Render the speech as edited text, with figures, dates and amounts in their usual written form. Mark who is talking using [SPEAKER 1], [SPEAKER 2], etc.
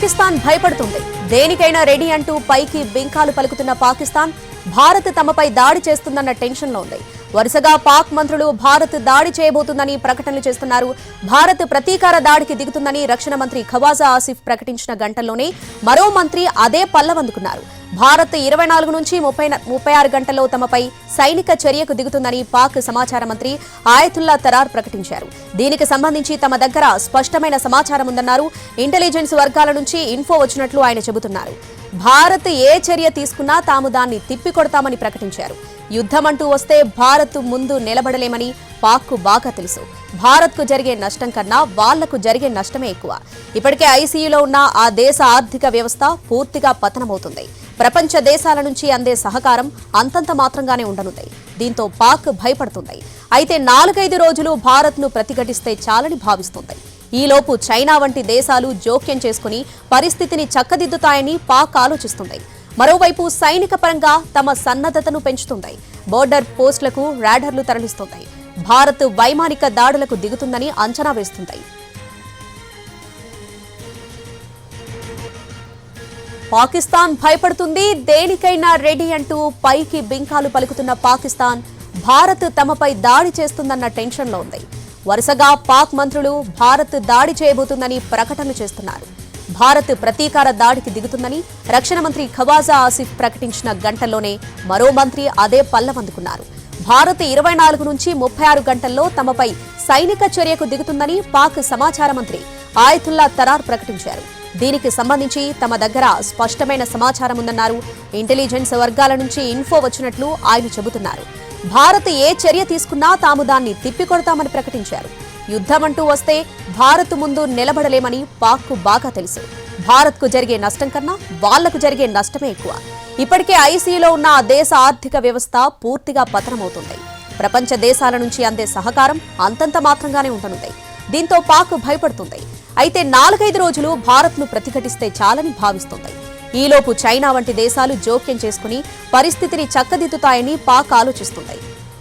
[SPEAKER 1] పాకిస్తాన్ భయపడుతుంది. దేనికైనా రెడీ అంటూ పైకి బింకాలు పలుకుతున్న పాకిస్తాన్ భారత్ తమపై దాడి చేస్తుందన్న టెన్షన్లో ఉంది. వరుసగా పాక్ మంత్రులు భారత్ దాడి చేయబోతుందని ప్రకటనలు చేస్తున్నారు. భారత్ ప్రతీకార దాడికి దిగుతుందని రక్షణ మంత్రి ఖవాజా ఆసిఫ్ ప్రకటించిన గంటల్లోనే మరో మంత్రి అదే పల్లవందుకున్నారు. భారత్ 24 నుంచి 36 గంటల్లో తమపై సైనిక చర్యకు దిగుతుందని పాక్ సమాచార మంత్రి ఆయతుల్లా తరార్ ప్రకటించారు. దీనికి సంబంధించి తమ దగ్గర స్పష్టమైన సమాచారం ఉందన్నారు. ఇంటెలిజెన్స్ వర్గాల నుంచి ఇన్ఫో వచ్చినట్లు ఆయన చెబుతున్నారు. భారత్ ఏ చర్య తీసుకున్నా తాము దాన్ని తిప్పికొడతామని ప్రకటించారు. యుద్ధమంటూ వస్తే భారత్ ముందు నిలబడలేమని పాక్కు బాగా తెలుసు. భారత్కు జరిగే నష్టం కన్నా వాళ్లకు జరిగే నష్టమే ఎక్కువ. ఇప్పటికే ఐసీయూలో ఉన్న ఆ దేశ ఆర్థిక వ్యవస్థ పూర్తిగా పతనమవుతుంది. ప్రపంచ దేశాల నుంచి అందే సహకారం అంతంత మాత్రంగానే ఉండనుంది. దీంతో పాక్ భయపడుతుంది. అయితే 4-5 రోజులు భారత్ను ప్రతిఘటిస్తే చాలని భావిస్తుంది. ఈలోపు చైనా వంటి దేశాలు జోక్యం చేసుకుని పరిస్థితిని చక్కదిద్దుతాయని పాక్ ఆలోచిస్తుంది. మరోవైపు సైనిక పరంగా తమ సన్నద్ధతను పెంచుతుంది. బోర్డర్ పోస్టులకు రాడార్లు తరలిస్తుంది. భారత్ వైమానిక దాడులకు దిగుతుందని అంచనా వేస్తుంది. పాకిస్తాన్ భయపడుతుంది. దేనికైనా రెడీ అంటూ పైకి బింకాలు పలుకుతున్న పాకిస్తాన్ భారత్ తమపై దాడి చేస్తుందన్న టెన్షన్లో ఉంది. వరుసగా పాక్ మంత్రులు భారత్ దాడి చేయబోతుందని ప్రకటనలు చేస్తున్నారు. భారత్ ప్రతీకార దాడికి దిగుతుందని రక్షణ మంత్రి ఖవాజా ఆసిఫ్ ప్రకటించిన గంటల్లోనే మరో మంత్రి అదే పల్లవందుకున్నారు. భారత్ 24 నుంచి 36 గంటల్లో తమపై సైనిక చర్యకు దిగుతుందని పాక్ సమాచార మంత్రి ఆయతుల్లా తరార్ ప్రకటించారు. దీనికి సంబంధించి తమ దగ్గర స్పష్టమైన సమాచారం ఉందన్నారు. ఇంటెలిజెన్స్ వర్గాల నుంచి ఇన్ఫో వచ్చినట్లు ఆయన చెబుతున్నారు. భారత్ ఏ చర్య తీసుకున్నా తాము దాన్ని తిప్పికొడతామని ప్రకటించారు. యుద్ధమంటూ వస్తే భారత్ ముందు నిలబడలేమని పాక్కు బాగా తెలుసు. భారత్కు జరిగే నష్టం కన్నా వాళ్లకు జరిగే నష్టమే ఎక్కువ. ఇప్పటికే ఐసీయూలో ఉన్న ఆ దేశ ఆర్థిక వ్యవస్థ పూర్తిగా పతనమవుతుంది. ప్రపంచ దేశాల నుంచి అందే సహకారం అంతంత మాత్రంగానే ఉండనుంది. దీంతో పాక్ భయపడుతుంది. అయితే 4-5 రోజులు భారత్ను ప్రతిఘటిస్తే చాలని భావిస్తుంది. ఈలోపు చైనా వంటి దేశాలు జోక్యం చేసుకుని పరిస్థితిని చక్కదిద్దుతాయని పాక్ ఆలోచిస్తుంది.